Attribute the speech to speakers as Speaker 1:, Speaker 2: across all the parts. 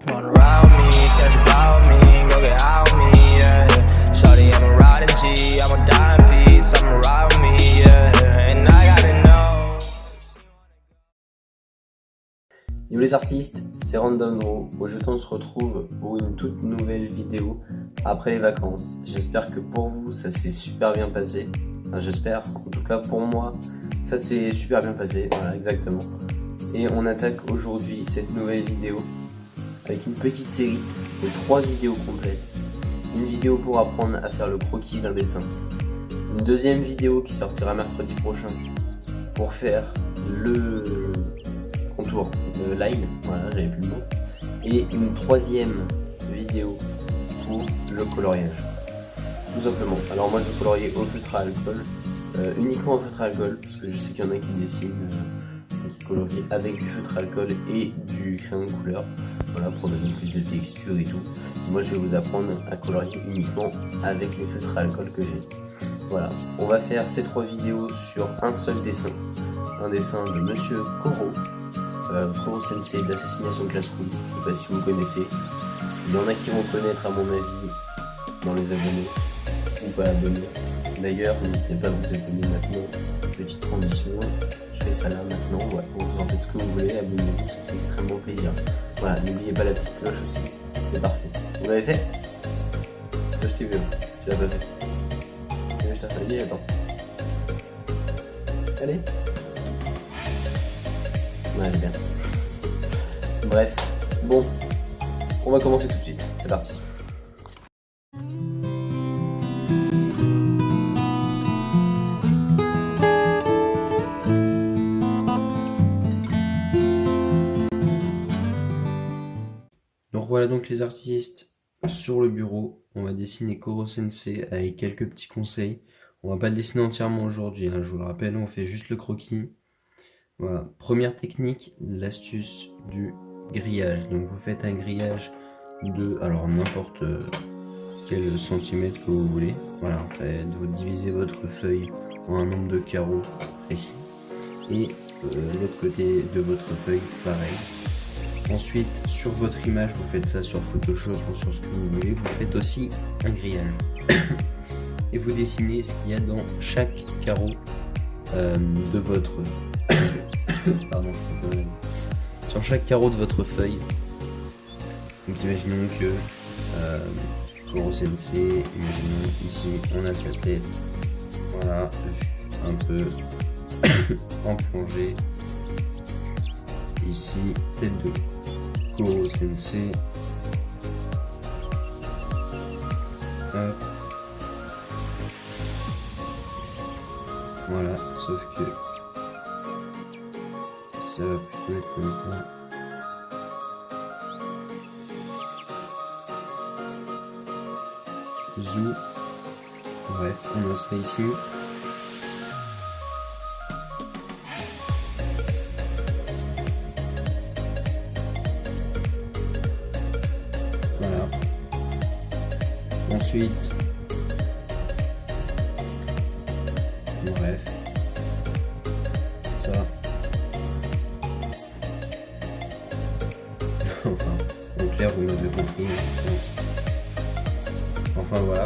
Speaker 1: Run around me, catch about me, go get out me, yeah. Shawty, I'm a riding G, I'm a dime piece, I'm around me, yeah. And I gotta know.
Speaker 2: Yo les artistes, c'est Random Draw. Aujourd'hui on se retrouve pour une toute nouvelle vidéo après les vacances. J'espère que pour vous ça s'est super bien passé. Enfin, j'espère, en tout cas pour moi ça s'est super bien passé, voilà exactement. Et on attaque aujourd'hui cette nouvelle vidéo avec une petite série de 3 vidéos complètes. Une vidéo pour apprendre à faire le croquis d'un dessin. Une deuxième vidéo qui sortira mercredi prochain pour faire le contour de line, voilà, j'avais plus le mot. Et une troisième vidéo pour le coloriage. Tout simplement. Alors moi je vais colorier au feutre à alcool, uniquement au feutre à alcool, parce que je sais qu'il y en a qui dessinent, qui colorient avec du feutre à alcool et du crayon de couleur. Voilà, pour donner plus de texture et tout. Moi je vais vous apprendre à colorier uniquement avec les feutres à alcool que j'ai. Voilà, on va faire ces 3 vidéos sur un seul dessin. Un dessin de Monsieur Koro. Koro Sensei d'Assassination Classroom, je sais pas si vous connaissez. Il y en a qui vont connaître à mon avis dans les abonnés ou pas abonnés. D'ailleurs, n'hésitez pas à vous abonner maintenant. Petite transition, je fais ça là maintenant. Ouais, vous en faites ce que vous voulez, abonnez-vous, ça fait extrêmement plaisir. Voilà, n'oubliez pas la petite cloche aussi, c'est parfait. Vous l'avez fait? Toi je t'ai vu, tu l'as pas fait. Je t'ai fait, vas-y, attends. Allez. Ouais, c'est bien. Bref, bon, on va commencer tout de suite, c'est parti. Donc voilà donc les artistes sur le bureau, on va dessiner Koro Sensei avec quelques petits conseils. On va pas le dessiner entièrement aujourd'hui, hein, je vous le rappelle, on fait juste le croquis. Voilà, première technique, l'astuce du grillage. Donc vous faites un grillage de, alors n'importe quel centimètre que vous voulez. Voilà, en fait, vous divisez votre feuille en un nombre de carreaux précis. Et l'autre côté de votre feuille, pareil. Ensuite, sur votre image, vous faites ça sur Photoshop ou sur ce que vous voulez. Vous faites aussi un grillage. Et vous dessinez ce qu'il y a dans chaque carreau de votre pardon, sur chaque carreau de votre feuille. Donc imaginons que Koro Sensei, imaginons ici on a sa tête, voilà, un peu en plongée. Ici, tête de Koro Sensei. Hop. Voilà, sauf que ça va plutôt être comme ça. Zou. Bref, on en sera ici. Voilà. Ensuite, bref, ça. Enfin, en clair, vous m'avez compris. Enfin voilà,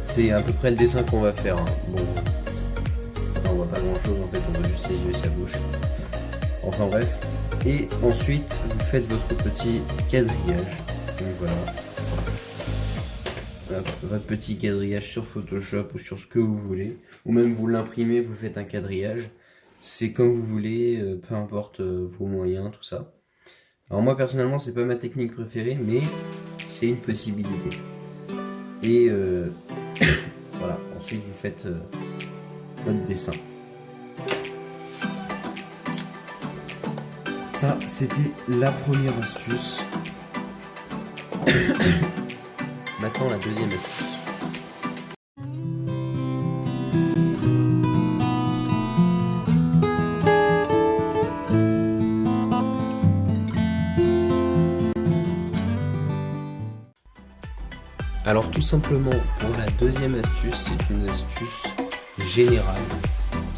Speaker 2: c'est à peu près le dessin qu'on va faire. Hein. Bon, on voit pas grand chose en fait, on voit juste ses yeux et sa bouche. Enfin bref, et ensuite vous faites votre petit quadrillage. Donc voilà, hop, votre petit quadrillage sur Photoshop ou sur ce que vous voulez, ou même vous l'imprimez, vous faites un quadrillage. C'est comme vous voulez, peu importe vos moyens, tout ça. Alors moi personnellement c'est pas ma technique préférée, mais c'est une possibilité. Et voilà, ensuite vous faites votre dessin. Ça c'était la première astuce. Maintenant la deuxième astuce. Alors tout simplement, pour la deuxième astuce, c'est une astuce générale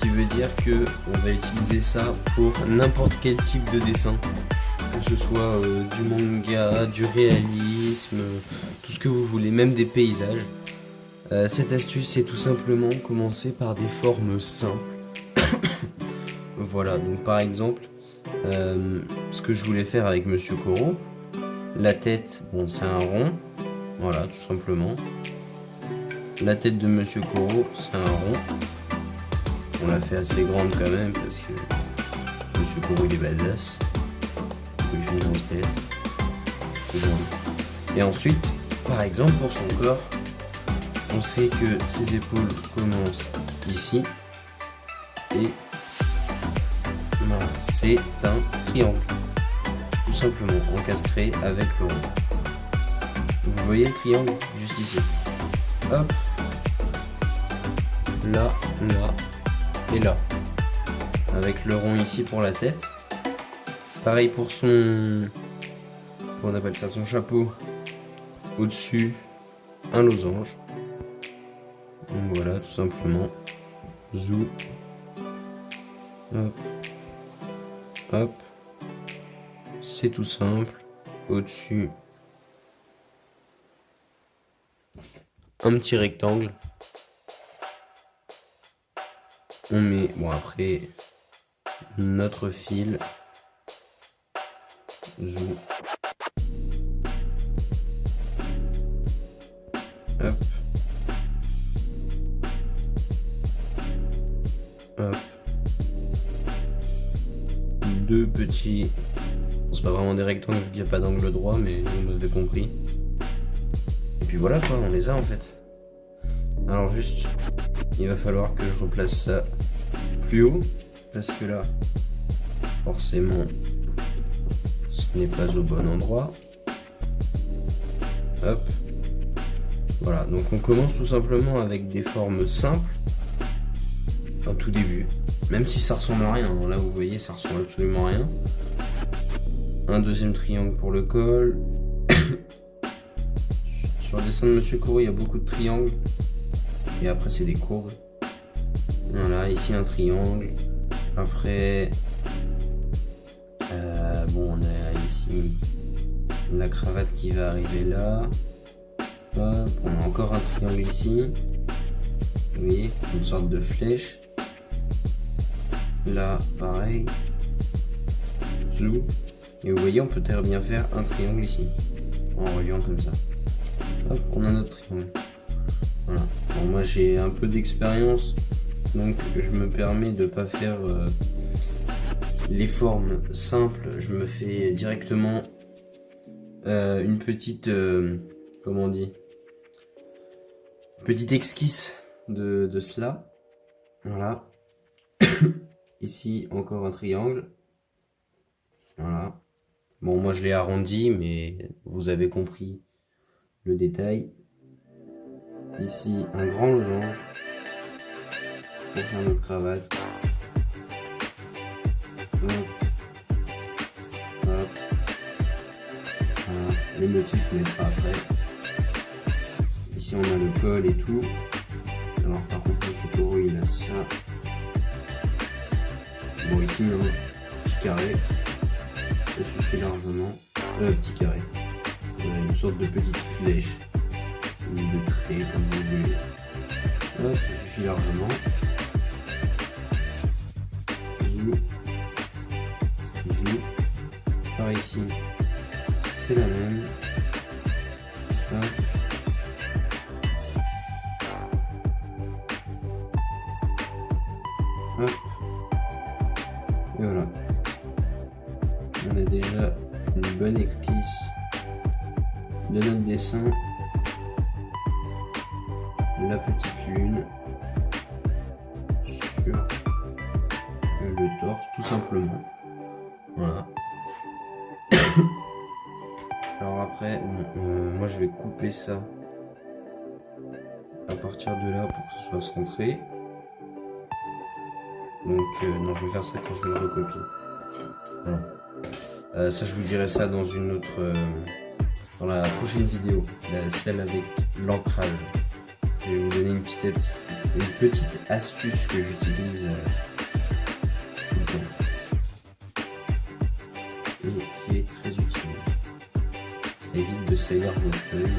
Speaker 2: qui veut dire que on va utiliser ça pour n'importe quel type de dessin. que ce soit du manga, du réalisme, tout ce que vous voulez, même des paysages. Cette astuce, c'est tout simplement commencer par des formes simples. Voilà, donc par exemple, ce que je voulais faire avec Monsieur Koro, la tête, bon, c'est un rond, voilà, tout simplement. La tête de Monsieur Koro, c'est un rond. On l'a fait assez grande quand même parce que Monsieur Koro il est badass. Il fait une grosse tête. Et ensuite, par exemple, pour son corps, on sait que ses épaules commencent ici. Et voilà, c'est un triangle. Tout simplement encastré avec le rond. Vous voyez le triangle juste ici. Hop. Là, là et là. Avec le rond ici pour la tête. Pareil pour son... Comment on appelle ça? Son chapeau. Au-dessus, un losange. Donc voilà, tout simplement. Zou. Hop. Hop. C'est tout simple. Au-dessus, un petit rectangle. On met, bon après, notre fil. Zou. Hop. Hop. Deux petits... Bon, c'est pas vraiment des rectangles, il n'y a pas d'angle droit, mais vous m'avez compris. Et puis voilà quoi, on les a en fait. Alors juste, il va falloir que je replace ça plus haut, parce que là, forcément, ce n'est pas au bon endroit. Hop. Voilà, donc on commence tout simplement avec des formes simples, en tout début, même si ça ressemble à rien, là vous voyez ça ressemble absolument à rien. Un deuxième triangle pour le col. Sur le dessin de Monsieur Koro il y a beaucoup de triangles, et après c'est des courbes. Voilà, ici un triangle, après bon on a ici la cravate qui va arriver là. Hop, on a encore un triangle ici. Vous voyez, une sorte de flèche. Là, pareil. Zou. Et vous voyez, on peut très bien faire un triangle ici. En reliant comme ça. Hop, on a notre triangle. Voilà. Bon, moi j'ai un peu d'expérience. Donc je me permets de pas faire les formes simples. Je me fais directement une petite... comment on dit, petite esquisse de cela. Voilà. Ici encore un triangle. Voilà. Bon, moi je l'ai arrondi, mais vous avez compris le détail. Ici un grand losange pour faire notre cravate. Hop. Hop. Voilà. Le motif mettra après. Ici on a le col et tout. Alors par contre le Koro il a ça. Bon ici un petit carré. Ça suffit largement. Petit carré. On a une sorte de petite flèche. Ou de trait comme vous voulez. Hop, ça suffit largement. Zou. Zou. Par ici. C'est la même. Hop. Hop. Et voilà. On a déjà une bonne esquisse de notre dessin. La petite lune sur le torse, tout simplement. Voilà. Alors après, bon, moi je vais couper ça à partir de là pour que ce soit centré. Donc non, je vais faire ça quand je vais le recopier. Voilà. Ça je vous dirai ça dans une autre, dans la prochaine vidéo, celle avec l'ancrage. Je vais vous donner une petite astuce que j'utilise tout le temps. Et qui est
Speaker 3: très utile. Ça évite de salir votre œil,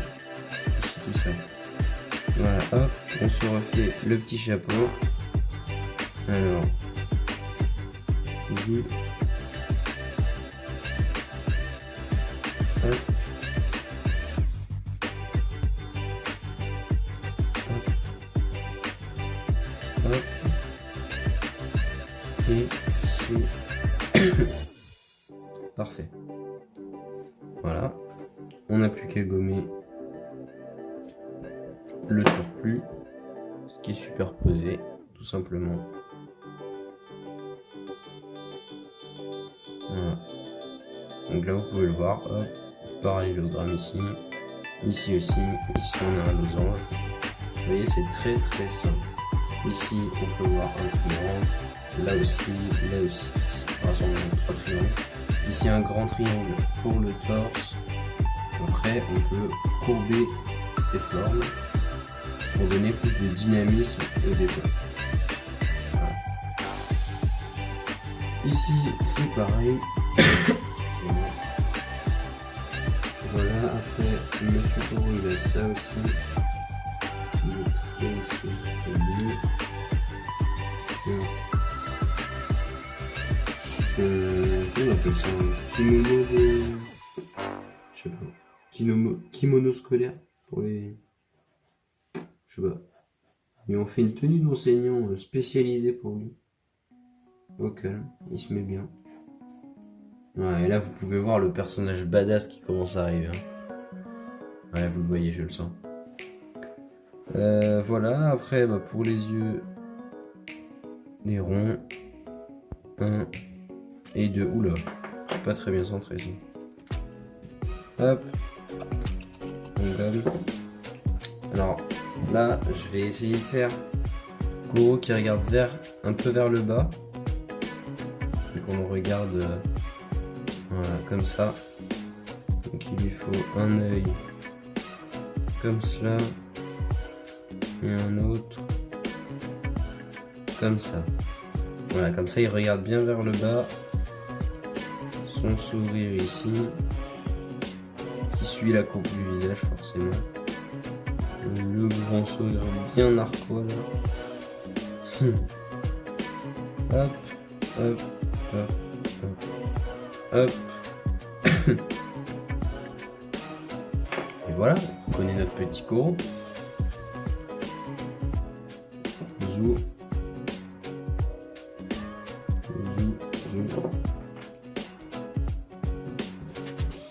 Speaker 3: aussi tout ça. Voilà, hop, on se refait le petit chapeau. Alors, zou. Hop. Hop. Et sous. Parfait. Voilà. On n'a plus qu'à gommer le surplus, ce qui est superposé, tout simplement. Voilà. Donc là, vous pouvez le voir. Hop. Parallélogramme ici. Ici aussi. Ici, on a un losange. Vous voyez, c'est très très simple. Ici, on peut voir un triangle. Là aussi, là aussi. C'est rassemblement de 3 triangles. Ici, un grand triangle pour le torse. Après, on peut courber ces formes pour donner plus de dynamisme au départ. Voilà. Ici, c'est pareil. Voilà, après, Monsieur Taureau, il a ça aussi. Il est très ici, bleu. Comment on appelle ça, un kimono de... Je sais pas. Kimono scolaire pour les... Je sais pas. Et on fait une tenue d'enseignant spécialisée pour lui. Au calme, il se met bien. Ouais, et là vous pouvez voir le personnage badass qui commence à arriver. Hein. Ouais, vous le voyez, je le sens. Voilà, après bah, pour les yeux, des ronds. 1 et 2. Oula, pas très bien centré ici. Hop. On gomme. Alors là, je vais essayer de faire Goro qui regarde un peu vers le bas. Donc on le regarde voilà, comme ça. Donc il lui faut un œil comme cela et un autre comme ça. Voilà, comme ça il regarde bien vers le bas. Son sourire ici qui suit la coupe du visage forcément. Le grand sourire bien narquois là. Hop, hop, hop, hop, hop. Et voilà, on connaît notre petit Goro. Zou. Zou, zou.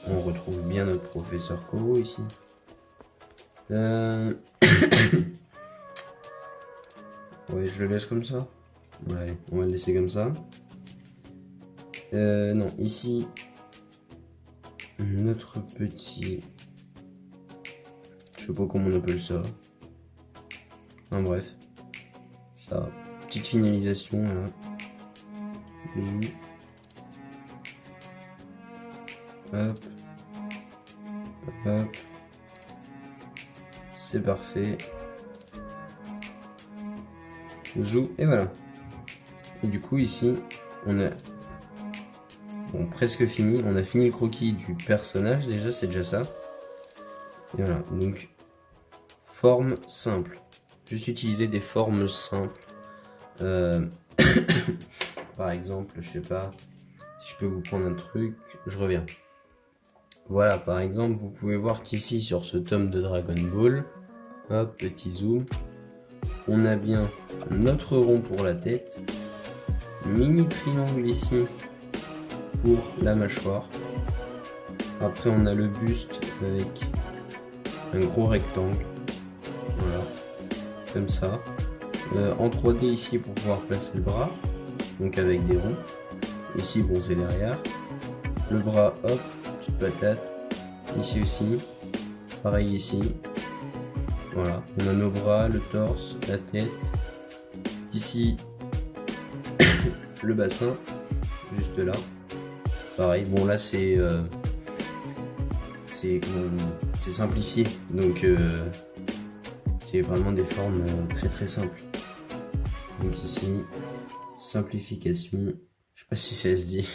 Speaker 3: On retrouve bien notre professeur Goro ici. Ouais, je le laisse comme ça. Ouais, allez, on va le laisser comme ça. Non, ici, notre petit... Je sais pas comment on appelle ça. Enfin, bref. Ça, petite finalisation, là. Zou. Hop. Hop. C'est parfait. Zou, et voilà. Et du coup, ici, on a bon, presque fini. On a fini le croquis du personnage, déjà, c'est déjà ça. Et voilà, donc, forme simple. Juste utiliser des formes simples. Par exemple, je sais pas, si je peux vous prendre un truc, je reviens. Voilà, par exemple, vous pouvez voir qu'ici, sur ce tome de Dragon Ball, hop, petit zoom, on a bien notre rond pour la tête, mini triangle ici pour la mâchoire. Après, on a le buste avec un gros rectangle, voilà, comme ça. En 3D ici pour pouvoir placer le bras, donc avec des ronds. Ici, bon, c'est derrière. Le bras, hop, petite patate. Ici aussi, pareil ici. Voilà, on a nos bras, le torse, la tête. Ici, le bassin, juste là. Pareil, bon là c'est simplifié, donc c'est vraiment des formes très très simples. Donc ici, simplification, je sais pas si ça se dit.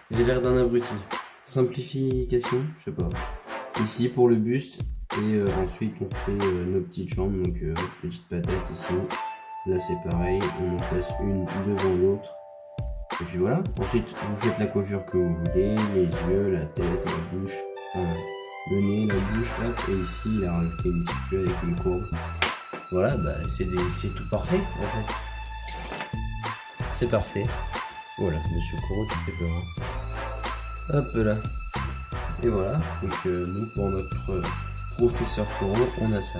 Speaker 3: J'ai l'air d'un abruti. Simplification, je sais pas. Ici pour le buste. Et ensuite on fait nos petites jambes. Donc petite patate ici. Là c'est pareil. On en place une devant l'autre. Et puis voilà. Ensuite vous faites la coiffure que vous voulez. Les yeux, la tête, la bouche. Enfin le nez, la bouche. Hop. Et ici il a rajouté une petite queue avec une courbe. Voilà, bah c'est tout parfait en fait. C'est parfait. Voilà, Monsieur Koro, tu fais peur. Hein. Hop là. Et voilà, donc nous pour notre professeur Koro, on a ça.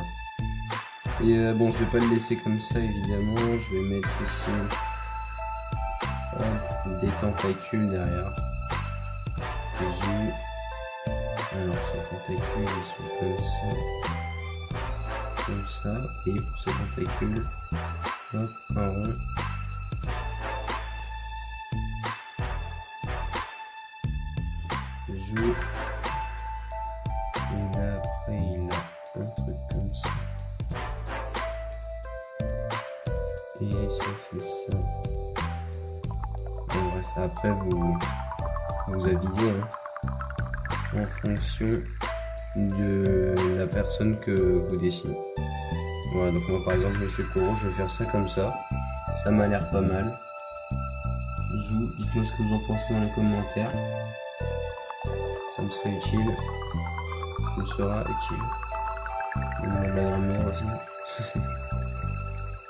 Speaker 3: Et bon, je vais pas le laisser comme ça évidemment, je vais mettre ici des tentacules derrière. Alors ces tentacules ils sont comme ça, et pour ces tentacules, hop, un rond. Zou. Et là après il a un truc comme ça. Et ça fait ça. Bon, bref, après vous avisez hein, en fonction de la personne que vous dessinez. Voilà, donc moi par exemple Monsieur Koro, je vais faire ça comme ça. Ça m'a l'air pas mal. Zou, dites-moi ce que vous en pensez dans les commentaires. Ça me serait utile. Ça me sera utile. La grammaire aussi.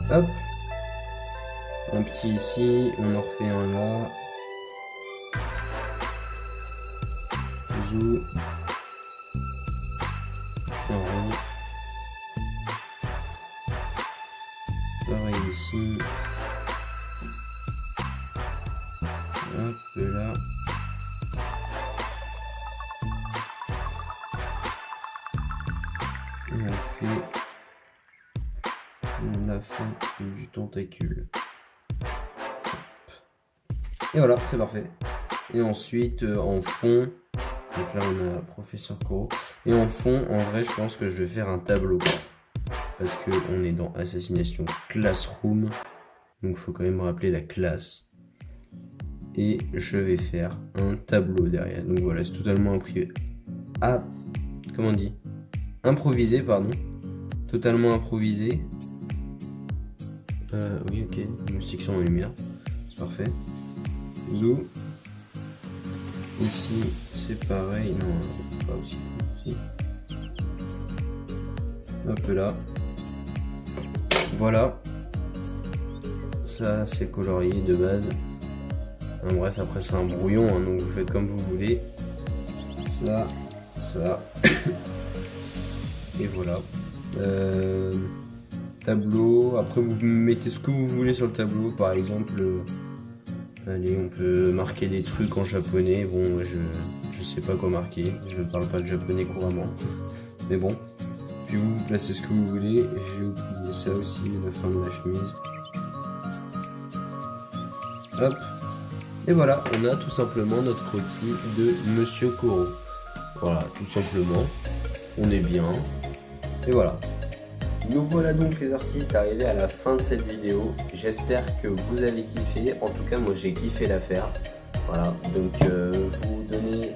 Speaker 3: Hop. Un petit ici, on en refait un là. Zou. Un rond. Pareil ici. Hop là. Et on fait la fin du tentacule. Et voilà, c'est parfait. Et ensuite en fond, donc là on a Professeur Koro. Et en fond, en vrai, je pense que je vais faire un tableau. Parce que on est dans Assassination Classroom. Donc il faut quand même rappeler la classe. Et je vais faire un tableau derrière. Donc voilà, c'est totalement imprivé. Ah, comment on dit? Improvisé, pardon. Totalement improvisé. Oui, ok. Moustique sur en lumière. C'est parfait. Zou. Ici, c'est pareil. Non, pas aussi. Ici. Hop là. Voilà. Ça, c'est colorié de base. Enfin, bref, après, c'est un brouillon. Hein, donc, vous faites comme vous voulez. Ça. Et voilà. Tableau. Après, vous mettez ce que vous voulez sur le tableau. Par exemple, allez, on peut marquer des trucs en japonais. Bon, je sais pas quoi marquer. Je parle pas le japonais couramment. Mais bon. Puis vous placez ce que vous voulez. J'ai oublié ça aussi, la fin de la chemise. Hop. Et voilà, on a tout simplement notre croquis de Monsieur Koro. Voilà, tout simplement. On est bien. Et voilà.
Speaker 2: Nous voilà donc les artistes arrivés à la fin de cette vidéo. J'espère que vous avez kiffé. En tout cas, moi j'ai kiffé la faire. Voilà, donc vous donner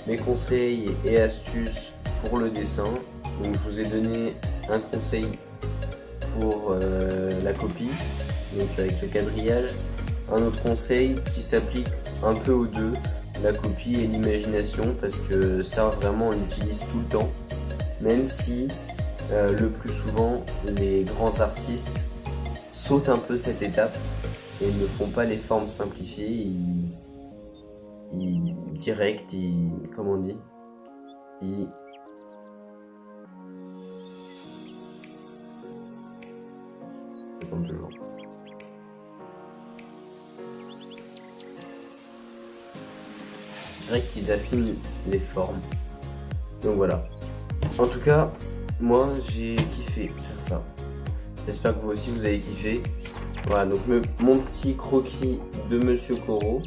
Speaker 2: mes conseils et astuces pour le dessin. Donc je vous ai donné un conseil pour la copie, donc avec le quadrillage. Un autre conseil qui s'applique un peu aux deux, la copie et l'imagination, parce que ça vraiment on l'utilise tout le temps. Même si le plus souvent les grands artistes sautent un peu cette étape et ne font pas les formes simplifiées, ils direct, comment on dit, toujours. C'est vrai qu'ils affinent les formes. Donc voilà. En tout cas, moi j'ai kiffé faire ça. J'espère que vous aussi vous avez kiffé. Voilà, donc mon petit croquis de Monsieur Koro.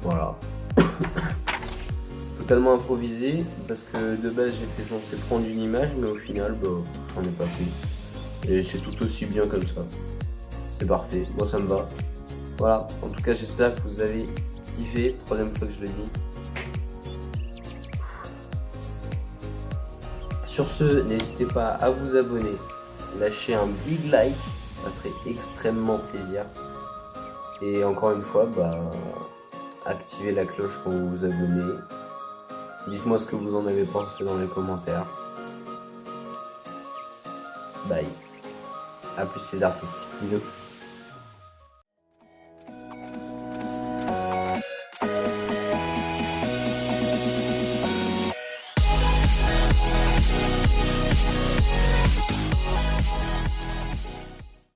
Speaker 2: Voilà. Totalement improvisé parce que de base j'étais censé prendre une image, mais au final, bah, j'en ai pas pris. Et c'est tout aussi bien comme ça. C'est parfait, moi ça me va. Voilà, en tout cas j'espère que vous avez kiffé, troisième fois que je le dis. Sur ce, n'hésitez pas à vous abonner, lâcher un big like, ça ferait extrêmement plaisir. Et encore une fois, activez la cloche quand vous vous abonnez. Dites-moi ce que vous en avez pensé dans les commentaires. Bye. A plus les artistes. Bisous.